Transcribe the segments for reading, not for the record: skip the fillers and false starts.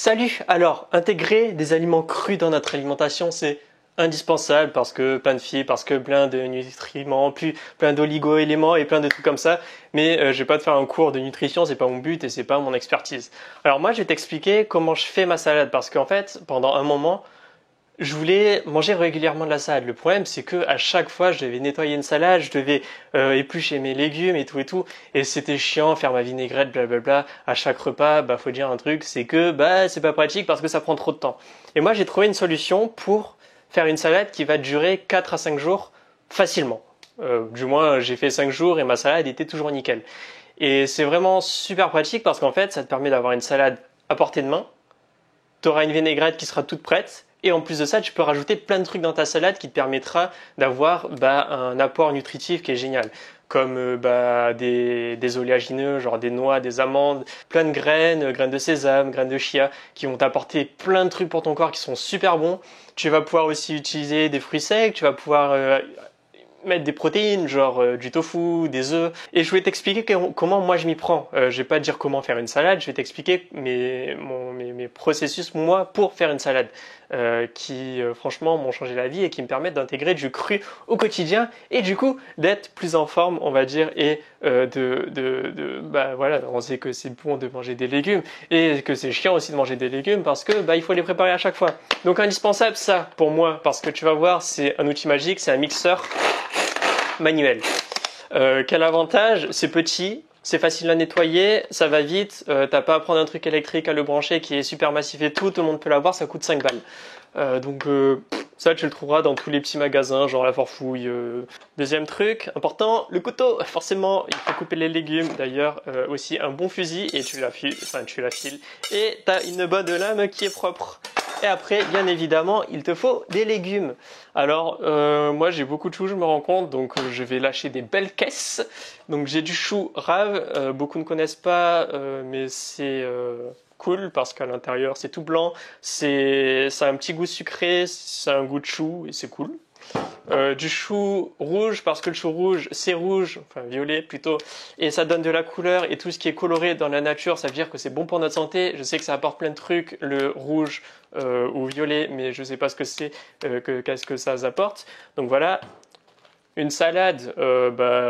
Salut! Alors, intégrer des aliments crus dans notre alimentation, c'est indispensable parce que plein de fibres, parce que plein de nutriments, plein d'oligo-éléments et plein de trucs comme ça. Mais je vais pas te faire un cours de nutrition, c'est pas mon but et c'est pas mon expertise. Alors moi, je vais t'expliquer comment je fais ma salade parce qu'en fait, pendant un moment, je voulais manger régulièrement de la salade. Le problème, c'est que à chaque fois, je devais nettoyer une salade, je devais éplucher mes légumes et tout et tout, et c'était chiant, faire ma vinaigrette, blablabla. À chaque repas, faut dire un truc, c'est que c'est pas pratique parce que ça prend trop de temps. Et moi, j'ai trouvé une solution pour faire une salade qui va durer 4 à 5 jours facilement. Du moins, j'ai fait 5 jours et ma salade était toujours nickel. Et c'est vraiment super pratique parce qu'en fait, ça te permet d'avoir une salade à portée de main. Tu auras une vinaigrette qui sera toute prête. Et en plus de ça, tu peux rajouter plein de trucs dans ta salade qui te permettra d'avoir un apport nutritif qui est génial. Comme des oléagineux, genre des noix, des amandes, plein de graines, graines de sésame, graines de chia, qui vont t'apporter plein de trucs pour ton corps qui sont super bons. Tu vas pouvoir aussi utiliser des fruits secs, tu vas pouvoir mettre des protéines, genre du tofu, des œufs. Et je vais t'expliquer comment moi je m'y prends. Je vais pas te dire comment faire une salade, je vais t'expliquer mes processus moi pour faire une salade qui franchement m'ont changé la vie et qui me permettent d'intégrer du cru au quotidien et du coup d'être plus en forme, on va dire, et voilà, on sait que c'est bon de manger des légumes et que c'est chiant aussi de manger des légumes parce que il faut les préparer à chaque fois. Donc indispensable ça pour moi parce que tu vas voir, c'est un outil magique, c'est un mixeur manuel. Quel avantage? C'est petit, c'est facile à nettoyer, ça va vite, t'as pas à prendre un truc électrique à le brancher qui est super massif et tout le monde peut l'avoir, ça coûte 5 balles. Donc ça tu le trouveras dans tous les petits magasins, genre la Forfouille. Deuxième truc important, le couteau. Forcément, il faut couper les légumes. D'ailleurs, aussi un bon fusil et tu l'affiles. Et t'as une bonne lame qui est propre. Et après, bien évidemment, il te faut des légumes. Alors, moi, j'ai beaucoup de choux, je me rends compte, donc je vais lâcher des belles caisses. Donc, j'ai du chou rave. Beaucoup ne connaissent pas, mais c'est cool parce qu'à l'intérieur, c'est tout blanc. Ça a un petit goût sucré, ça a un goût de chou et c'est cool. Du chou rouge parce que le chou rouge c'est rouge, enfin violet plutôt, et ça donne de la couleur et tout ce qui est coloré dans la nature ça veut dire que c'est bon pour notre santé. Je sais que ça apporte plein de trucs le rouge ou violet, mais je sais pas ce que c'est, qu'est-ce que ça apporte. Donc voilà. Une salade,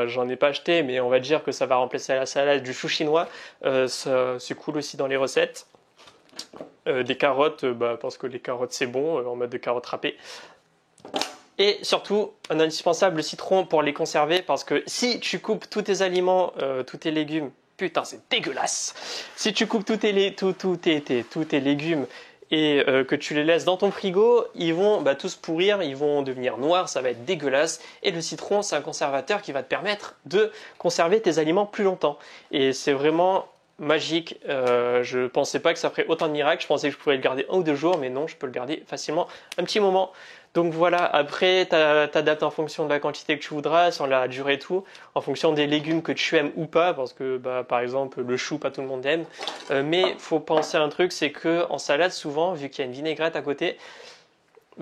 j'en ai pas acheté, mais on va dire que ça va remplacer la salade du chou chinois. C'est cool aussi dans les recettes. Des carottes, parce que les carottes c'est bon, en mode de carottes râpées. Et surtout, un indispensable, le citron pour les conserver, parce que si tu coupes tous tes aliments, tous tes légumes, putain c'est dégueulasse. Si tu coupes tous tes légumes et que tu les laisses dans ton frigo, ils vont tous pourrir, ils vont devenir noirs, ça va être dégueulasse. Et le citron, c'est un conservateur qui va te permettre de conserver tes aliments plus longtemps. Et c'est vraiment magique. Je pensais pas que ça ferait autant de miracles. Je pensais que je pourrais le garder 1 ou 2 jours, mais non, je peux le garder facilement un petit moment. Donc voilà, après t'adaptes en fonction de la quantité que tu voudras, sur la durée et tout, en fonction des légumes que tu aimes ou pas, parce que par exemple le chou pas tout le monde aime, mais faut penser à un truc, c'est que en salade souvent, vu qu'il y a une vinaigrette à côté,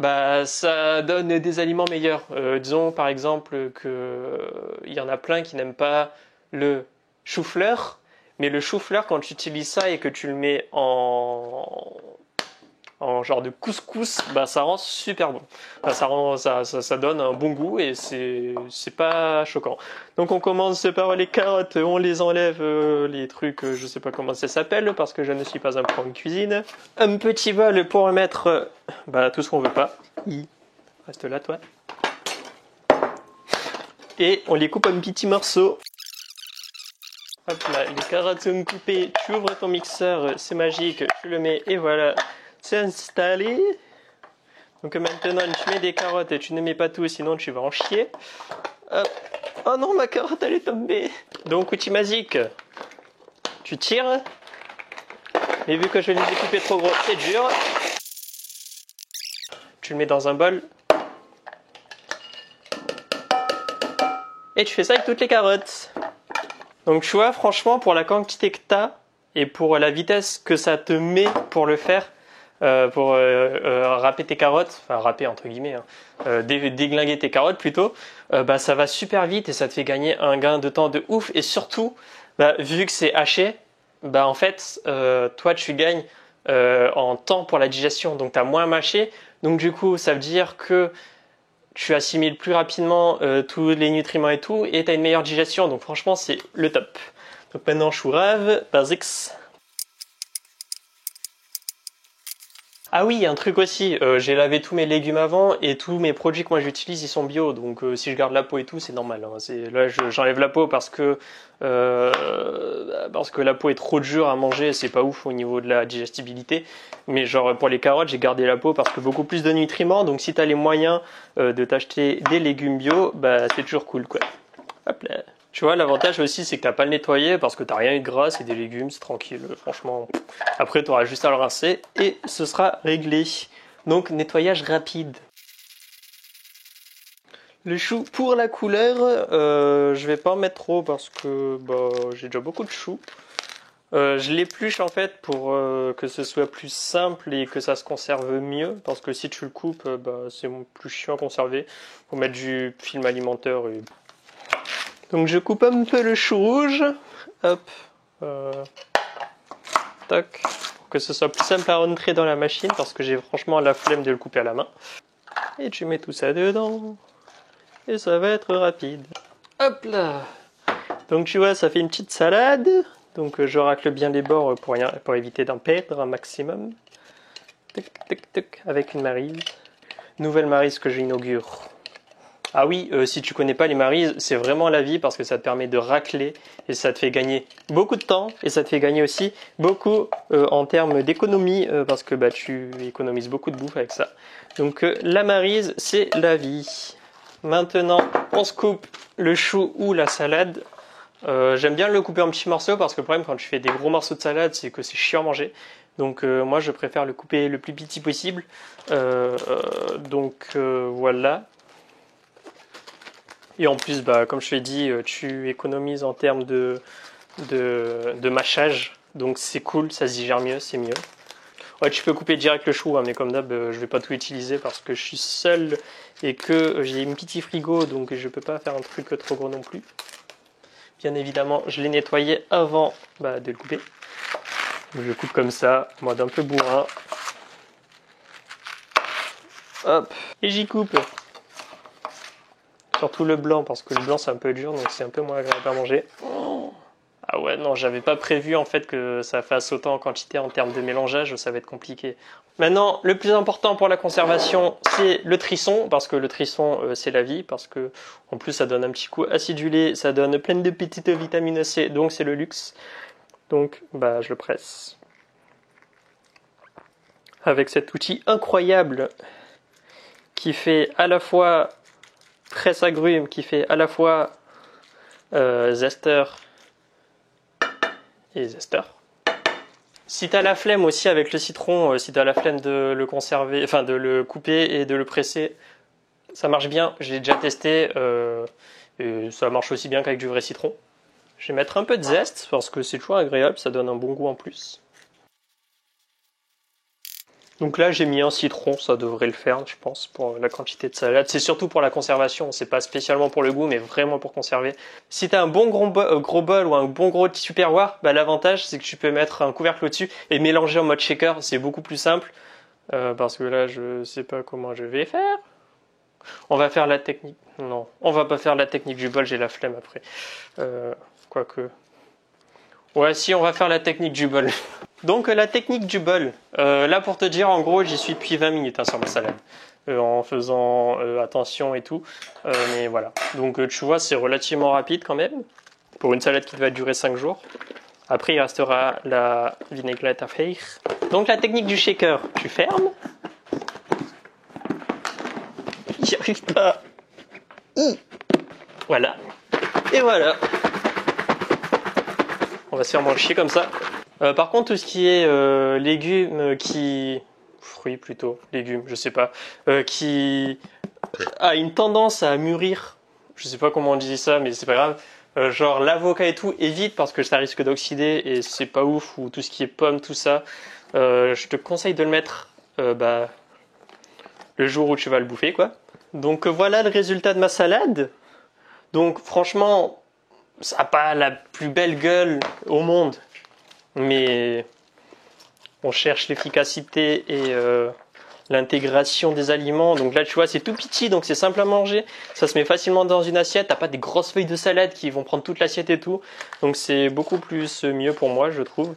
ça donne des aliments meilleurs. Disons par exemple que il y en a plein qui n'aiment pas le chou-fleur, mais le chou-fleur quand tu utilises ça et que tu le mets en genre de couscous, ça rend super bon. Ça donne un bon goût et c'est pas choquant. Donc on commence par les carottes, on les enlève, les trucs, je sais pas comment ça s'appelle parce que je ne suis pas un pro en cuisine. Un petit bol pour mettre tout ce qu'on veut pas. Reste là toi. Et on les coupe en petits morceaux. Hop là, les carottes sont coupées, tu ouvres ton mixeur, c'est magique, tu le mets et voilà. C'est installé. Donc maintenant tu mets des carottes et tu ne mets pas tout sinon tu vas en chier. Hop. Oh non, ma carotte elle est tombée. Donc outil magique, tu tires. Mais vu que je vais les découper trop gros, c'est dur. Tu le mets dans un bol. Et tu fais ça avec toutes les carottes. Donc tu vois, franchement, pour la quantité que tu as et pour la vitesse que ça te met pour le faire, pour râper tes carottes, enfin râper entre guillemets, déglinguer tes carottes plutôt, ça va super vite et ça te fait gagner un gain de temps de ouf. Et surtout, vu que c'est haché, en fait, toi tu gagnes en temps pour la digestion, donc tu as moins mâché. Donc du coup, ça veut dire que tu assimiles plus rapidement tous les nutriments et tout, et tu as une meilleure digestion. Donc franchement, c'est le top. Donc maintenant, chou rave, basics. Ah oui, un truc aussi, j'ai lavé tous mes légumes avant et tous mes produits que moi j'utilise ils sont bio, donc si je garde la peau et tout c'est normal. Hein. Là j'enlève la peau parce que la peau est trop dure à manger, c'est pas ouf au niveau de la digestibilité. Mais genre pour les carottes j'ai gardé la peau parce que beaucoup plus de nutriments, donc si t'as les moyens de t'acheter des légumes bio, bah c'est toujours cool quoi. Hop là. Tu vois, l'avantage aussi, c'est que t'as pas le nettoyer parce que t'as rien eu de gras, c'est des légumes, c'est tranquille, franchement. Après, tu auras juste à le rincer et ce sera réglé. Donc, nettoyage rapide. Le chou pour la couleur, je vais pas en mettre trop parce que j'ai déjà beaucoup de choux. Je l'épluche en fait pour que ce soit plus simple et que ça se conserve mieux. Parce que si tu le coupes, c'est plus chiant à conserver. Faut mettre du film alimentaire et... Donc je coupe un peu le chou rouge, hop, tac, pour que ce soit plus simple à rentrer dans la machine parce que j'ai franchement la flemme de le couper à la main. Et tu mets tout ça dedans, et ça va être rapide. Hop là. Donc tu vois, ça fait une petite salade, donc je racle bien les bords pour éviter d'en perdre un maximum. Tac, tac, tac, avec une maryse. Nouvelle maryse que j'inaugure. Ah oui, si tu connais pas les marises, c'est vraiment la vie parce que ça te permet de racler et ça te fait gagner beaucoup de temps et ça te fait gagner aussi beaucoup en termes d'économie parce que tu économises beaucoup de bouffe avec ça. Donc la maryse, c'est la vie. Maintenant, on se coupe le chou ou la salade. J'aime bien le couper en petits morceaux parce que le problème quand tu fais des gros morceaux de salade, c'est que c'est chiant à manger. Donc moi, je préfère le couper le plus petit possible. Voilà. Et en plus, comme je l'ai dit, tu économises en termes de mâchage. Donc c'est cool, ça se digère mieux, c'est mieux. Ouais, tu peux couper direct le chou, hein, mais comme d'hab, je vais pas tout utiliser parce que je suis seul et que j'ai un petit frigo, donc je peux pas faire un truc trop gros non plus. Bien évidemment, je l'ai nettoyé avant de le couper. Donc, je coupe comme ça, en mode un peu bourrin. Hop, et j'y coupe. Surtout le blanc, parce que le blanc c'est un peu dur, donc c'est un peu moins agréable à manger. Ah ouais, non, j'avais pas prévu en fait que ça fasse autant en quantité en termes de mélangeage, ça va être compliqué. Maintenant, le plus important pour la conservation, c'est le trisson, parce que le trisson c'est la vie, parce que en plus ça donne un petit coup acidulé, ça donne plein de petites vitamines C, donc c'est le luxe. Donc, je le presse. Avec cet outil incroyable qui fait à la fois presse agrumes, qui fait à la fois zester et zester. Si tu as la flemme aussi avec le citron, si tu as la flemme de le conserver, enfin de le couper et de le presser, ça marche bien, j'ai déjà testé, et ça marche aussi bien qu'avec du vrai citron. Je vais mettre un peu de zeste parce que c'est toujours agréable, ça donne un bon goût en plus. Donc là j'ai mis un citron, ça devrait le faire je pense pour la quantité de salade. C'est surtout pour la conservation, c'est pas spécialement pour le goût mais vraiment pour conserver. Si tu as un bon gros bol ou un bon gros tupperware, l'avantage c'est que tu peux mettre un couvercle au-dessus et mélanger en mode shaker, c'est beaucoup plus simple. Parce que là je sais pas comment je vais faire. On va faire la technique, non on va pas faire la technique du bol, j'ai la flemme après. Quoique... Ouais, si, on va faire la technique du bol. Donc, la technique du bol. Là, pour te dire, en gros, j'y suis depuis 20 minutes sur ma salade. En faisant attention et tout. Mais voilà. Donc, tu vois, c'est relativement rapide quand même. Pour une salade qui va durer 5 jours. Après, il restera la vinaigrette à faire. Donc, la technique du shaker. Tu fermes. J'y arrive pas. Voilà. Et voilà. On va se faire moins chier comme ça. Par contre, tout ce qui est légumes fruits plutôt, légumes, je sais pas, qui a une tendance à mûrir, je sais pas comment on dit ça, mais c'est pas grave, genre l'avocat et tout, évite parce que ça risque d'oxyder et c'est pas ouf, ou tout ce qui est pommes, tout ça, je te conseille de le mettre le jour où tu vas le bouffer, quoi. Donc voilà le résultat de ma salade. Donc franchement... ça n'a pas la plus belle gueule au monde, mais on cherche l'efficacité et l'intégration des aliments. Donc là, tu vois, c'est tout petit, donc c'est simple à manger. Ça se met facilement dans une assiette. T'as pas des grosses feuilles de salade qui vont prendre toute l'assiette et tout. Donc c'est beaucoup plus mieux pour moi, je trouve.